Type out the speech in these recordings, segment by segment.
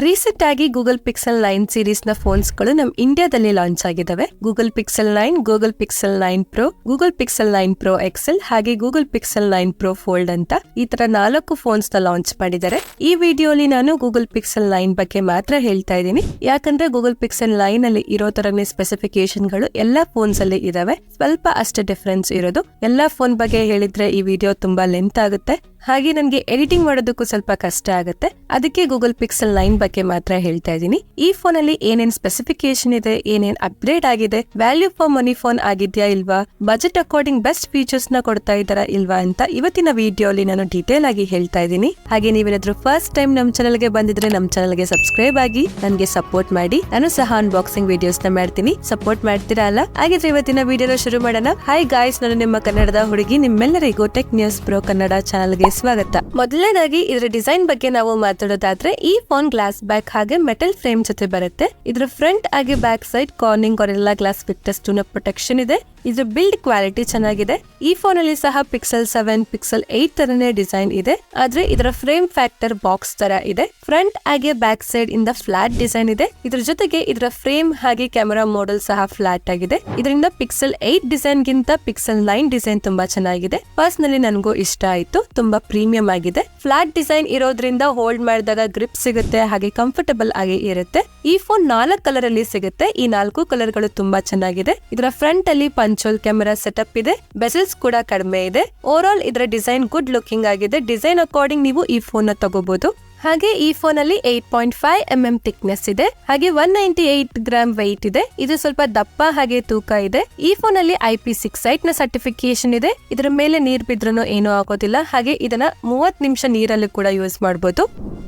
Recent ಆಗಿ Google Pixel 9 series ನ phones ಗಳು ನಮ್ ಇಂಡಿಯಾದಲ್ಲಿ ಲಾಂಚ್ ಆಗಿದಾವೆ. Google Pixel 9, Google Pixel 9 Pro, Google Pixel 9 Pro XL ಹಾಗೆ ಗೂಗಲ್ ಪಿಕ್ಸೆಲ್ 9 ಪ್ರೋ ಫೋಲ್ಡ್ ಅಂತ ಈ ತರ 4 ಫೋನ್ಸ್ ನ ಲಾಂಚ್ ಮಾಡಿದ್ದಾರೆ. ಈ ವಿಡಿಯೋಲಿ ನಾನು ಗೂಗಲ್ ಪಿಕ್ಸೆಲ್ 9 ಬಗ್ಗೆ ಮಾತ್ರ ಹೇಳ್ತಾ ಇದ್ದೀನಿ, ಯಾಕಂದ್ರೆ ಗೂಗಲ್ ಪಿಕ್ಸೆಲ್ 9 ಅಲ್ಲಿ ಇರೋ ತರನೇ ಸ್ಪೆಸಿಫಿಕೇಶನ್ ಗಳು ಎಲ್ಲಾ ಫೋನ್ಸ್ ಅಲ್ಲಿ ಇದಾವೆ. ಸ್ವಲ್ಪ ಅಷ್ಟೇ ಡಿಫರೆನ್ಸ್ ಇರೋದು. ಎಲ್ಲಾ ಫೋನ್ ಬಗ್ಗೆ ಹೇಳಿದ್ರೆ ಈ ವಿಡಿಯೋ ತುಂಬಾ ಲೆಂತ್ ಆಗುತ್ತೆ, ಹಾಗೆ ನನಗೆ ಎಡಿಟಿಂಗ್ ಮಾಡೋದಕ್ಕೂ ಸ್ವಲ್ಪ ಕಷ್ಟ ಆಗುತ್ತೆ. ಅದಕ್ಕೆ ಗೂಗಲ್ ಪಿಕ್ಸೆಲ್ 9 ಬಗ್ಗೆ ಮಾತ್ರ ಹೇಳ್ತಾ ಇದ್ದೀನಿ. ಈ ಫೋನ್ ಅಲ್ಲಿ ಏನೇನ್ ಸ್ಪೆಸಿಫಿಕೇಶನ್ ಇದೆ, ಏನೇನ್ ಅಪ್ಗ್ರೇಡ್ ಆಗಿದೆ, ವ್ಯಾಲ್ಯೂ ಫಾರ್ ಮನಿ ಫೋನ್ ಆಗಿದ್ಯಾ ಇಲ್ವಾ, ಬಜೆಟ್ ಅಕಾರ್ಡಿಂಗ್ ಬೆಸ್ಟ್ ಫೀಚರ್ಸ್ ನ ಕೊಡ್ತಾ ಇದಾರಾ ಇಲ್ವಾ ಅಂತ ಇವತ್ತಿನ ವಿಡಿಯೋಲಿ ನಾನು ಡೀಟೇಲ್ ಆಗಿ ಹೇಳ್ತಾ ಇದ್ದೀನಿ. ಹಾಗೆ ನೀವೇನಾದ್ರೂ ಫಸ್ಟ್ ಟೈಮ್ ನಮ್ ಚಾನಲ್ ಗೆ ಬಂದಿದ್ರೆ ನಮ್ ಚಾನಲ್ ಗೆ ಸಬ್ಸ್ಕ್ರೈಬ್ ಆಗಿ ನನಗೆ ಸಪೋರ್ಟ್ ಮಾಡಿ. ನಾನು ಸಹ ಅನ್ಬಾಕ್ಸಿಂಗ್ ವಿಡಿಯೋಸ್ ನ ಮಾಡ್ತೀನಿ, ಸಪೋರ್ಟ್ ಮಾಡ್ತೀರಾ ಅಲ್ಲ? ಹಾಗಿದ್ರೆ ಇವತ್ತಿನ ವಿಡಿಯೋನ ಶುರು ಮಾಡೋಣ. ಹಾಯ್ ಗಾಯ್ಸ್, ನಾನು ನಿಮ್ಮ ಕನ್ನಡದ ಹುಡುಗಿ. ನಿಮ್ಮೆಲ್ಲರಿಗೂ tech news pro Kannada channel ಗೆ ಸ್ವಾಗತ. ಮೊದಲನೇದಾಗಿ ಇದರ ಡಿಸೈನ್ ಬಗ್ಗೆ ನಾವು ಮಾತಾಡೋದಾದ್ರೆ, ಈ ಫೋನ್ ಗ್ಲಾಸ್ ಬ್ಯಾಕ್ ಹಾಗೆ ಮೆಟಲ್ ಫ್ರೇಮ್ ಜೊತೆ ಬರುತ್ತೆ. ಇದರ ಫ್ರಂಟ್ ಹಾಗೆ back side Corning gorilla glass Victus 2 ನ ಪ್ರೊಟೆಕ್ಷನ್ ಇದೆ. ಇದರ ಬಿಲ್ಡ್ ಕ್ವಾಲಿಟಿ ಚೆನ್ನಾಗಿದೆ. ಈ ಫೋನ್ ಅಲ್ಲಿ ಸಹ ಪಿಕ್ಸೆಲ್ 7, ಪಿಕ್ಸೆಲ್ 8 ತರನೇ ಡಿಸೈನ್ ಇದೆ, ಆದ್ರೆ ಇದರ ಫ್ರೇಮ್ ಫ್ಯಾಕ್ಟರ್ ಬಾಕ್ಸ್ ತರ ಇದೆ. ಫ್ರಂಟ್ ಹಾಗೆ ಬ್ಯಾಕ್ ಸೈಡ್ ಇಂದ ಫ್ಲಾಟ್ ಡಿಸೈನ್ ಇದೆ. ಇದರ ಜೊತೆಗೆ ಇದರ ಫ್ರೇಮ್ ಹಾಗೆ ಕ್ಯಾಮೆರಾ ಮಾಡೆಲ್ ಸಹ ಫ್ಲಾಟ್ ಆಗಿದೆ. ಇದರಿಂದ ಪಿಕ್ಸೆಲ್ 8 ಡಿಸೈನ್ ಗಿಂತ ಪಿಕ್ಸೆಲ್ 9 ಡಿಸೈನ್ ತುಂಬಾ ಚೆನ್ನಾಗಿದೆ. ಪರ್ಸನಲಿ ನನಗೂ ಇಷ್ಟ ಆಯ್ತು, ತುಂಬಾ ಪ್ರೀಮಿಯಂ ಆಗಿದೆ. ಫ್ಲಾಟ್ ಡಿಸೈನ್ ಇರೋದ್ರಿಂದ ಹೋಲ್ಡ್ ಮಾಡಿದಾಗ ಗ್ರಿಪ್ ಸಿಗುತ್ತೆ, ಹಾಗೆ ಕಂಫರ್ಟಬಲ್ ಆಗಿ ಇರುತ್ತೆ. ಈ ಫೋನ್ 4 ಕಲರ್ ಅಲ್ಲಿ ಸಿಗುತ್ತೆ. ಈ 4 ಕಲರ್ ಗಳು ತುಂಬಾ ಚೆನ್ನಾಗಿದೆ. ಇದರ ಫ್ರಂಟ್ ಅಲ್ಲಿ ಪಂಚೋಲ್ ಕ್ಯಾಮೆರಾ ಸೆಟಪ್ ಇದೆ, ಬೆಸಲ್ಸ್ ಕೂಡ ಕಡಿಮೆ ಇದೆ. ಓವರ್ ಆಲ್ ಇದರ ಡಿಸೈನ್ ಗುಡ್ ಲುಕಿಂಗ್ ಆಗಿದೆ. ಡಿಸೈನ್ ಅಕಾರ್ಡಿಂಗ್ ನೀವು ಈ ಫೋನ್ ನ ತಗೋಬಹುದು. ಹಾಗೆ ಈ ಫೋನ್ ಅಲ್ಲಿ 8.5mm ಥಿಕ್ನೆಸ್ ಇದೆ, ಹಾಗೆ 198 ಗ್ರಾಮ್ ವೆಯ್ಟ್ ಇದೆ. ಇದು ಸ್ವಲ್ಪ ದಪ್ಪ ಹಾಗೆ ತೂಕ ಇದೆ. ಈ ಫೋನ್ ಅಲ್ಲಿ IP68 ನ ಸರ್ಟಿಫಿಕೇಶನ್ ಇದೆ. ಇದರ ಮೇಲೆ ನೀರ್ ಬಿದ್ರೂ ಏನೂ ಆಗೋದಿಲ್ಲ, ಹಾಗೆ ಇದನ್ನ 30 ನಿಮಿಷ ನೀರಲ್ಲಿ ಕೂಡ ಯೂಸ್ ಮಾಡಬಹುದು.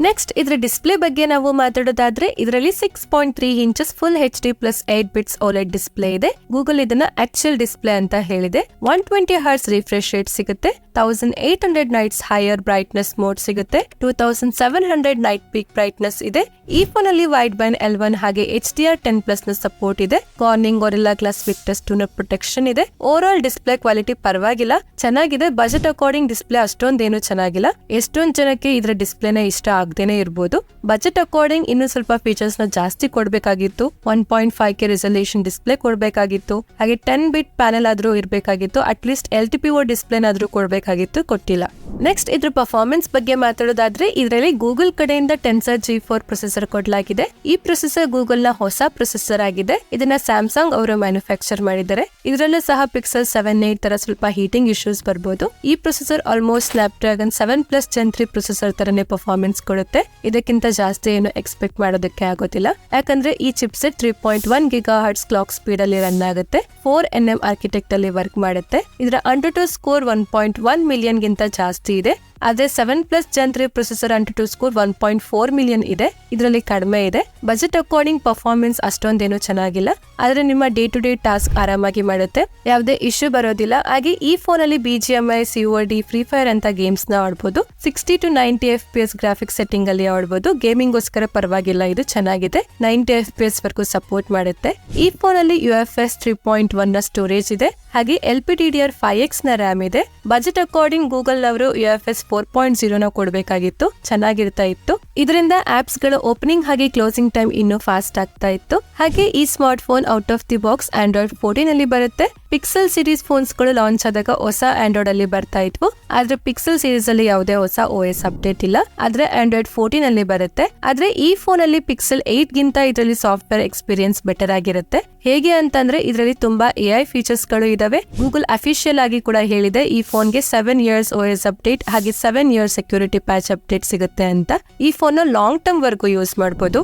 ನೆಕ್ಸ್ಟ್ ಇದರ ಡಿಸ್ಪ್ಲೇ ಬಗ್ಗೆ ನಾವು ಮಾತಾಡೋದಾದ್ರೆ, ಇದರಲ್ಲಿ 6.3 inches full HD plus 8 bits OLED display ಇದೆ. ಗೂಗಲ್ ಇದನ್ನ ಆಕ್ಚುಯಲ್ ಡಿಸ್ಪ್ಲೇ ಅಂತ ಹೇಳಿದೆ. 120 Hz ರಿಫ್ರೆಶ್ ರೇಟ್ ಸಿಗುತ್ತೆ. 1800 ನೈಟ್ಸ್ ಹೈಯರ್ ಬ್ರೈಟ್ನೆಸ್ ಮೋಡ್ ಸಿಗುತ್ತೆ. 2700 ನೈಟ್ ಪೀಕ್ ಬ್ರೈಟ್ನೆಸ್ ಇದೆ. ಈ ಫೋನ್ ಅಲ್ಲಿ ವೈಡ್ ಬ್ಯಾಂಡ್ L1 ಹಾಗೆ HDR10+ ನ ಸಪೋರ್ಟ್ ಇದೆ. ಕಾರ್ನಿಂಗ್ ಗೊರಿಲ್ಲಾ ಗ್ಲಾಸ್ ವಿಕ್ಟಸ್ 2 ನ ಪ್ರೊಟೆಕ್ಷನ್ ಇದೆ. ಓವರ್ ಆಲ್ ಡಿಸ್ಪ್ಲೇ ಕ್ವಾಲಿಟಿ ಪರವಾಗಿಲ್ಲ, ಚೆನ್ನಾಗಿದೆ. ಬಜೆಟ್ ಅಕಾರ್ಡಿಂಗ್ ಡಿಸ್ಪ್ಲೇ ಅಷ್ಟೊಂದೇನು ಚೆನ್ನಾಗಿಲ್ಲ. ಎಷ್ಟೊಂದ್ ಜನಕ್ಕೆ ಇದರ ಡಿಸ್ಪ್ಲೇನ ಇಷ್ಟ ಆಗದೇನೆ ಇರಬಹುದು. ಬಜೆಟ್ ಅಕಾರ್ಡಿಂಗ್ ಇನ್ನು ಸ್ವಲ್ಪ ಫೀಚರ್ಸ್ ನ ಜಾಸ್ತಿ ಕೊಡ್ಬೇಕಾಗಿತ್ತು. 1.5K ರೆಸಲ್ಯೂಷನ್ ಡಿಸ್ಪ್ಲೇ ಕೊಡ್ಬೇಕಾಗಿತ್ತು, ಹಾಗೆ 10 ಬಿಟ್ ಪ್ಯಾನೆಲ್ ಆದ್ರೂ ಇರಬೇಕಾಗಿತ್ತು. ಅಟ್ಲೀಸ್ಟ್ LTPO ಡಿಸ್ಪ್ಲೇನ ಆದ್ರೂ ಕೊಡ್ಬೇಕಾಗಿತ್ತು, ಕೊಟ್ಟಿಲ್ಲ. ನೆಕ್ಸ್ಟ್ ಇದ್ರ ಪರ್ಫಾರ್ಮೆನ್ಸ್ ಬಗ್ಗೆ ಮಾತಾಡೋದಾದ್ರೆ, ಇದರಲ್ಲಿ ಗೂಗಲ್ ಕಡೆಯಿಂದ ಟೆನ್ಸರ್ G4 ಪ್ರೊಸೆಸರ್ ಕೊಡಲಾಗಿದೆ. ಈ ಪ್ರೊಸೆಸರ್ ಗೂಗಲ್ ನ ಹೊಸ ಪ್ರೊಸೆಸರ್ ಆಗಿದೆ. ಇದನ್ನ ಸ್ಯಾಮ್ಸಂಗ್ ಅವರು ಮ್ಯಾನುಫ್ಯಾಕ್ಚರ್ ಮಾಡಿದ್ದಾರೆ. ಇದರಲ್ಲೂ ಸಹ ಪಿಕ್ಸೆಲ್ 7, 8 ತರ ಸ್ವಲ್ಪ ಹೀಟಿಂಗ್ ಇಶ್ಯೂಸ್ ಬರ್ಬೋದು. ಈ processor almost Snapdragon 7+ Gen 3 processor ತರನೇ ಪರ್ಫಾರ್ಮೆನ್ಸ್ ಕೊಡುತ್ತೆ. ಇದಕ್ಕಿಂತ ಜಾಸ್ತಿ ಏನು ಎಕ್ಸ್ಪೆಕ್ಟ್ ಮಾಡೋದಕ್ಕೆ ಆಗೋದಿಲ್ಲ, ಯಾಕಂದ್ರೆ ಈ ಚಿಪ್ಸೆಟ್ 3.1 GHz ಕ್ಲಾಕ್ ಸ್ಪೀಡ್ ಅಲ್ಲಿ ರನ್ ಆಗುತ್ತೆ. 4nm ಆರ್ಕಿಟೆಕ್ಟ್ ಅಲ್ಲಿ ವರ್ಕ್ ಮಾಡುತ್ತೆ. ಇದರ AnTuTu ಸ್ಕೋರ್ 1.1 ಮಿಲಿಯನ್ ಗಿಂತ ಜಾಸ್ತಿ ಇದೆ. ಆದ್ರೆ 7+ Gen 3 processor AnTuTu score 1.4 million ಇದೆ. ಇದರಲ್ಲಿ ಕಡಿಮೆ ಇದೆ. ಬಜೆಟ್ ಅಕಾರ್ಡಿಂಗ್ ಪರ್ಫಾರ್ಮೆನ್ಸ್ ಅಷ್ಟೊಂದೇನು ಚೆನ್ನಾಗಿಲ್ಲ, ಆದ್ರೆ ನಿಮ್ಮ ಡೇ ಟು ಡೇ ಟಾಸ್ಕ್ ಆರಾಮಾಗಿ ಮಾಡುತ್ತೆ, ಯಾವುದೇ ಇಶ್ಯೂ ಬರೋದಿಲ್ಲ. ಹಾಗೆ ಈ ಫೋನ್ ಅಲ್ಲಿ BGMI, COD, ಫ್ರೀ ಫೈರ್ ಅಂತ ಗೇಮ್ಸ್ ನ ಆಡಬಹುದು. 60 to 90 FPS ಗ್ರಾಫಿಕ್ಸ್ ಸೆಟ್ಟಿಂಗ್ ಅಲ್ಲಿ ಆಡಬಹುದು. ಗೇಮಿಂಗ್ ಗೋಸ್ಕರ ಪರವಾಗಿಲ್ಲ, ಇದು ಚೆನ್ನಾಗಿದೆ. 90 FPS ವರೆಗೂ ಸಪೋರ್ಟ್ ಮಾಡುತ್ತೆ. ಈ ಫೋನ್ ಅಲ್ಲಿ UFS 3.1 ನ ಸ್ಟೋರೇಜ್ ಇದೆ, ಹಾಗೆ LPDDR5X ನ ರ್ಯಾಮ್ ಇದೆ. ಬಜೆಟ್ ಅಕಾರ್ಡಿಂಗ್ ಗೂಗಲ್ ಅವರು UFS 4.0 ನ ಕೊಡಬೇಕಾಗಿತ್ತು, ಚೆನ್ನಾಗಿರ್ತಾ ಇತ್ತು. ಇದರಿಂದ ಆಪ್ಸ್ ಗಳ ಓಪನಿಂಗ್ ಹಾಗೆ ಕ್ಲೋಸಿಂಗ್ ಟೈಮ್ ಇನ್ನೂ ಫಾಸ್ಟ್ ಆಗ್ತಾ ಇತ್ತು. ಹಾಗೆ ಈ smart phone out of the box Android 14 ಅಲ್ಲಿ ಬರುತ್ತೆ. ಪಿಕ್ಸೆಲ್ ಸೀರೀಸ್ ಫೋನ್ಸ್ ಗಳು ಲಾಂಚ್ ಆದಾಗ ಹೊಸ ಆಂಡ್ರಾಯ್ಡ್ ಅಲ್ಲಿ ಬರ್ತಾ ಇದ್ವು, ಆದ್ರೆ ಪಿಕ್ಸೆಲ್ ಸೀರೀಸ್ ಅಲ್ಲಿ ಯಾವುದೇ ಹೊಸ OS ಅಪ್ಡೇಟ್ ಇಲ್ಲ. ಆದ್ರೆ Android 14 ಅಲ್ಲಿ ಬರುತ್ತೆ. ಆದ್ರೆ ಈ ಫೋನ್ ಅಲ್ಲಿ ಪಿಕ್ಸೆಲ್ 8 ಗಿಂತ ಇದರಲ್ಲಿ ಸಾಫ್ಟ್ವೇರ್ ಎಕ್ಸ್ಪೀರಿಯನ್ಸ್ ಬೆಟರ್ ಆಗಿರುತ್ತೆ. ಹೇಗೆ ಅಂತಂದ್ರೆ, ಇದರಲ್ಲಿ ತುಂಬಾ AI ಫೀಚರ್ಸ್ ಗಳು ಇದಾವೆ. ಗೂಗಲ್ ಅಫಿಷಿಯಲ್ ಆಗಿ ಕೂಡ ಹೇಳಿದೆ, ಈ ಫೋನ್ಗೆ 7 years OS ಅಪ್ಡೇಟ್ ಹಾಗೆ 7 years ಸೆಕ್ಯೂರಿಟಿ ಪ್ಯಾಚ್ ಅಪ್ಡೇಟ್ ಸಿಗುತ್ತೆ ಅಂತ. ಈ ಫೋನ್ ನ ಲಾಂಗ್ ಟರ್ಮ್ ವರ್ಗೂ ಯೂಸ್ ಮಾಡಬಹುದು.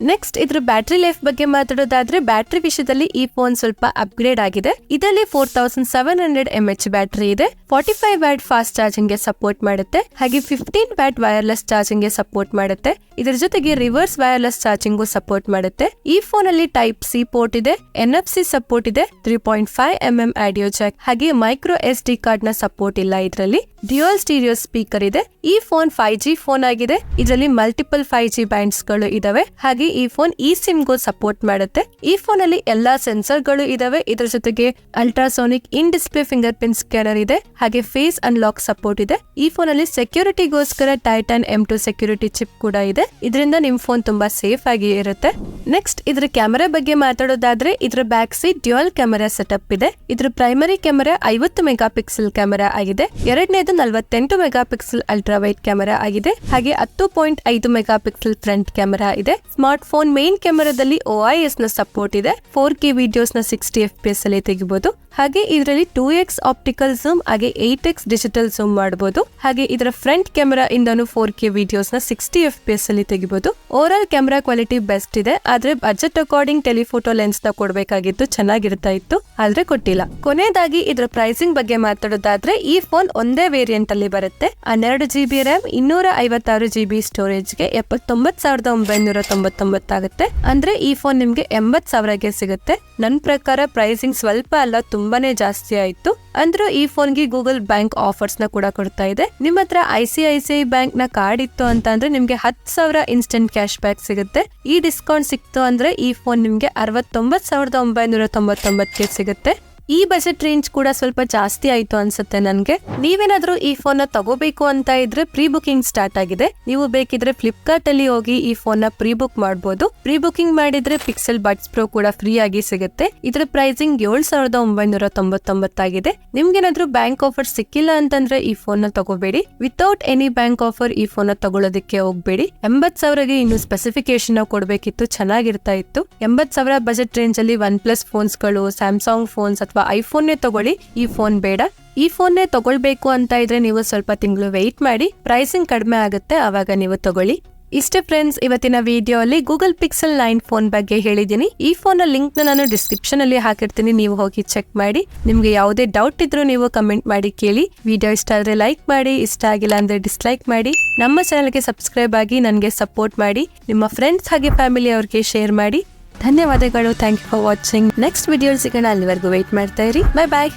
ನೆಕ್ಸ್ಟ್ ಇದ್ರ ಬ್ಯಾಟರಿ ಲೈಫ್ ಬಗ್ಗೆ ಮಾತಾಡೋದಾದ್ರೆ, ಬ್ಯಾಟರಿ ವಿಷಯದಲ್ಲಿ ಈ ಫೋನ್ ಸ್ವಲ್ಪ ಅಪ್ಗ್ರೇಡ್ ಆಗಿದೆ. ಇದರಲ್ಲಿ 4700 mAh ಬ್ಯಾಟರಿ ಇದೆ. 45 ವ್ಯಾಟ್ ಫಾಸ್ಟ್ ಚಾರ್ಜಿಂಗ್ ಗೆ ಸಪೋರ್ಟ್ ಮಾಡುತ್ತೆ, ಹಾಗೆ 15 ವ್ಯಾಟ್ ವೈರ್ಲೆಸ್ ಚಾರ್ಜಿಂಗ್ ಗೆ ಸಪೋರ್ಟ್ ಮಾಡುತ್ತೆ. ಇದರ ಜೊತೆಗೆ ರಿವರ್ಸ್ ವೈರ್ಲೆಸ್ ಚಾರ್ಜಿಂಗ್ ಸಪೋರ್ಟ್ ಮಾಡುತ್ತೆ. ಈ ಫೋನ್ ಅಲ್ಲಿ Type-C ಪೋರ್ಟ್ ಇದೆ, NFC ಸಪೋರ್ಟ್ ಇದೆ, 3.5mm ಆಡಿಯೋ ಜಾಕ್ ಹಾಗೆ ಮೈಕ್ರೋ SD ಕಾರ್ಡ್ ನ ಸಪೋರ್ಟ್ ಇಲ್ಲ. ಇದರಲ್ಲಿ ಡ್ಯುಯಲ್ ಸ್ಟೀರಿಯೋ ಸ್ಪೀಕರ್ ಇದೆ. ಈ ಫೋನ್ 5G ಫೋನ್ ಆಗಿದೆ. ಇದರಲ್ಲಿ ಮಲ್ಟಿಪಲ್ 5G ಬ್ಯಾಂಡ್ಸ್ ಗಳು ಇದಾವೆ, ಹಾಗೆ ಹಾಗೆ ಈ ಫೋನ್ ಇ ಸಿಮ್ ಗೂ ಸಪೋರ್ಟ್ ಮಾಡುತ್ತೆ. ಈ ಫೋನ್ ಅಲ್ಲಿ ಎಲ್ಲಾ ಸೆನ್ಸರ್ ಗಳು ಇದಾವೆ. ಇದರ ಜೊತೆಗೆ ಅಲ್ಟ್ರಾಸೋನಿಕ್ ಇನ್ ಡಿಸ್ಪ್ಲೇ ಫಿಂಗರ್ ಪ್ರಿಂಟ್ ಸ್ಕ್ಯಾನರ್ ಇದೆ, ಹಾಗೆ ಫೇಸ್ ಅನ್ಲಾಕ್ ಸಪೋರ್ಟ್ ಇದೆ. ಈ ಫೋನ್ ಅಲ್ಲಿ ಸೆಕ್ಯೂರಿಟಿಗೋಸ್ಕರ ಟೈಟಾನ್ M2 ಸೆಕ್ಯೂರಿಟಿ ಚಿಪ್ ಕೂಡ ಇದೆ. ಇದರಿಂದ ನಿಮ್ ಫೋನ್ ತುಂಬಾ ಸೇಫ್ ಆಗಿ ಇರುತ್ತೆ. ನೆಕ್ಸ್ಟ್ ಇದ್ರ ಕ್ಯಾಮೆರಾ ಬಗ್ಗೆ ಮಾತಾಡೋದಾದ್ರೆ ಇದ್ರ back side dual camera setup ಇದೆ. ಇದ್ರ primary camera 50 mega pixel camera ಆಗಿದೆ. ಎರಡನೇದು 48 mega pixel ultra wide camera ಆಗಿದೆ, ಹಾಗೆ 10.5 ಮೆಗಾ ಪಿಕ್ಸೆಲ್ ಫ್ರಂಟ್ ಕ್ಯಾಮೆರಾ ಇದೆ. ಸ್ಮಾರ್ಟ್ ಫೋನ್ ಮೇನ್ ಕ್ಯಾಮೆರಾದಲ್ಲಿ OIS ನ ಸಪೋರ್ಟ್ ಇದೆ. 4K ವಿಡಿಯೋಸ್ ನ 60 FPS ಅಲ್ಲಿ ತೆಗಿಬಹುದು. ಹಾಗೆ ಇದರಲ್ಲಿ 2x ಆಪ್ಟಿಕಲ್ ಝೂಮ್ ಹಾಗೆ 8x ಡಿಜಿಟಲ್ ಝೂಮ್ ಮಾಡಬಹುದು. ಹಾಗೆ ಇದರ ಫ್ರಂಟ್ ಕ್ಯಾಮೆರಾ ಇಂದನು 4K ವಿಡಿಯೋಸ್ ನ 60 FPS ಅಲ್ಲಿ ತೆಗಿಬಹುದು. Over all camera quality best ಇದೆ. ಆದ್ರೆ ಬಜೆಟ್ ಅಕಾರ್ಡಿಂಗ್ ಟೆಲಿಫೋಟೋ ಲೆನ್ಸ್ ನ ಕೊಡ್ಬೇಕಾಗಿತ್ತು, ಚೆನ್ನಾಗಿರ್ತಾ ಇತ್ತು, ಆದ್ರೆ ಕೊಟ್ಟಿಲ್ಲ. ಕೊನೆಯದಾಗಿ ಇದರ ಪ್ರೈಸಿಂಗ್ ಬಗ್ಗೆ ಮಾತಾಡೋದಾದ್ರೆ ಈ ಫೋನ್ ಒಂದೇ ವೇರಿಯಂಟ್ ಅಲ್ಲಿ ಬರುತ್ತೆ. 12 GB RAM 256 GB ಸ್ಟೋರೇಜ್ ಗೆ 79,999 ಆಗುತ್ತೆ. ಅಂದ್ರೆ ಈ ಫೋನ್ ನಿಮ್ಗೆ 80,000ಗೆ ಸಿಗುತ್ತೆ. ನನ್ ಪ್ರಕಾರ ಪ್ರೈಸಿಂಗ್ ಸ್ವಲ್ಪ ಅಲ್ಲ, ತುಂಬಾನೇ ಜಾಸ್ತಿ ಆಯ್ತು. ಅಂದ್ರೆ ಈ ಫೋನ್ ಗೆ ಗೂಗಲ್ ಬ್ಯಾಂಕ್ ಆಫರ್ಸ್ ನ ಕೂಡ ಕೊಡ್ತಾ ಇದೆ. ನಿಮ್ಮ ಹತ್ರ ICICI ಬ್ಯಾಂಕ್ ನ ಕಾರ್ಡ್ ಇತ್ತು ಅಂತ ಅಂದ್ರೆ ನಿಮ್ಗೆ 10,000 ಇನ್ಸ್ಟೆಂಟ್ ಕ್ಯಾಶ್ ಬ್ಯಾಕ್ ಸಿಗುತ್ತೆ. ಈ ಡಿಸ್ಕೌಂಟ್ ಸಿಕ್ತು ಅಂದ್ರೆ ಈ ಫೋನ್ ನಿಮ್ಗೆ 69,999ಗೆ ಸಿಗುತ್ತೆ. ಈ ಬಜೆಟ್ ರೇಂಜ್ ಕೂಡ ಸ್ವಲ್ಪ ಜಾಸ್ತಿ ಆಯ್ತು ಅನ್ಸುತ್ತೆ ನನ್ಗೆ. ನೀವೇನಾದ್ರೂ ಈ ಫೋನ್ ನ ತಗೋಬೇಕು ಅಂತ ಇದ್ರೆ ಪ್ರೀ ಬುಕಿಂಗ್ ಸ್ಟಾರ್ಟ್ ಆಗಿದೆ. ನೀವು ಬೇಕಿದ್ರೆ ಫ್ಲಿಪ್ಕಾರ್ಟ್ ಅಲ್ಲಿ ಹೋಗಿ ಈ ಫೋನ್ ನ ಪ್ರೀ ಬುಕ್ ಮಾಡಬಹುದು. ಪ್ರೀ ಬುಕಿಂಗ್ ಮಾಡಿದ್ರೆ ಪಿಕ್ಸೆಲ್ ಬಡ್ಸ್ ಪ್ರೋ ಕೂಡ ಫ್ರೀ ಆಗಿ ಸಿಗುತ್ತೆ. ಇದರ ಪ್ರೈಸಿಂಗ್ 7,999 ಆಗಿದೆ. ನಿಮ್ಗೇನಾದ್ರೂ ಬ್ಯಾಂಕ್ ಆಫರ್ ಸಿಕ್ಕಿಲ್ಲ ಅಂತಂದ್ರೆ ಈ ಫೋನ್ ನ ತಗೋಬೇಡಿ. ವಿತೌಟ್ ಎನಿ ಬ್ಯಾಂಕ್ ಆಫರ್ ಈ ಫೋನ್ ನ ತಗೊಳ್ಳೋದಕ್ಕೆ ಹೋಗ್ಬೇಡಿ. 80,000ಗೆ ಇನ್ನು ಸ್ಪೆಸಿಫಿಕೇಶನ್ ಕೊಡ್ಬೇಕಿತ್ತು, ಚೆನ್ನಾಗಿರ್ತಾ ಇತ್ತು. 80,000 ಬಜೆಟ್ ರೇಂಜ್ ಅಲ್ಲಿ OnePlus ಫೋನ್ಸ್ ಗಳು, ಸ್ಯಾಮ್ಸಂಗ್ ಫೋನ್ಸ್ ಅಥವಾ ಐಫೋನ್ ತಗೊಳ್ಳಿ. ಈ ಫೋನ್ ಬೇಡ. ಈ ಫೋನ್ ತಗೊಳ್ಬೇಕು ಅಂತ ಇದ್ರೆ ನೀವು ಸ್ವಲ್ಪ ತಿಂಗಳು ವೆಯ್ಟ್ ಮಾಡಿ, ಪ್ರೈಸಿಂಗ್ ಕಡಿಮೆ ಆಗುತ್ತೆ, ಅವಾಗ ನೀವು ತಗೊಳ್ಳಿ. ಇಷ್ಟೇ ಫ್ರೆಂಡ್ಸ್, ಇವತ್ತಿನ ವಿಡಿಯೋ ಅಲ್ಲಿ ಗೂಗಲ್ ಪಿಕ್ಸೆಲ್ 9 ಫೋನ್ ಬಗ್ಗೆ ಹೇಳಿದೀನಿ. ಈ ಫೋನ್ ಲಿಂಕ್ ನ ನಾನು ಡಿಸ್ಕ್ರಿಪ್ಷನ್ ಅಲ್ಲಿ ಹಾಕಿರ್ತೀನಿ, ನೀವು ಹೋಗಿ ಚೆಕ್ ಮಾಡಿ. ನಿಮ್ಗೆ ಯಾವುದೇ ಡೌಟ್ ಇದ್ರೂ ನೀವು ಕಮೆಂಟ್ ಮಾಡಿ ಕೇಳಿ. ವಿಡಿಯೋ ಇಷ್ಟ ಆದ್ರೆ ಲೈಕ್ ಮಾಡಿ, ಇಷ್ಟ ಆಗಿಲ್ಲ ಅಂದ್ರೆ ಡಿಸ್ಲೈಕ್ ಮಾಡಿ. ನಮ್ಮ ಚಾನಲ್ಗೆ ಸಬ್ಸ್ಕ್ರೈಬ್ ಆಗಿ ನನಗೆ ಸಪೋರ್ಟ್ ಮಾಡಿ. ನಿಮ್ಮ ಫ್ರೆಂಡ್ಸ್ ಹಾಗೆ ಫ್ಯಾಮಿಲಿ ಅವ್ರಿಗೆ ಶೇರ್ ಮಾಡಿ. ಧನ್ಯವಾದಗಳು. Thank you for watching. Next video ಸಿಗೋಣ, ಅಲ್ಲಿವರೆಗೂ ವೇಟ್ ಮಾಡ್ತಾ ಇರಿ. ಬೈ ಬಾಯ್.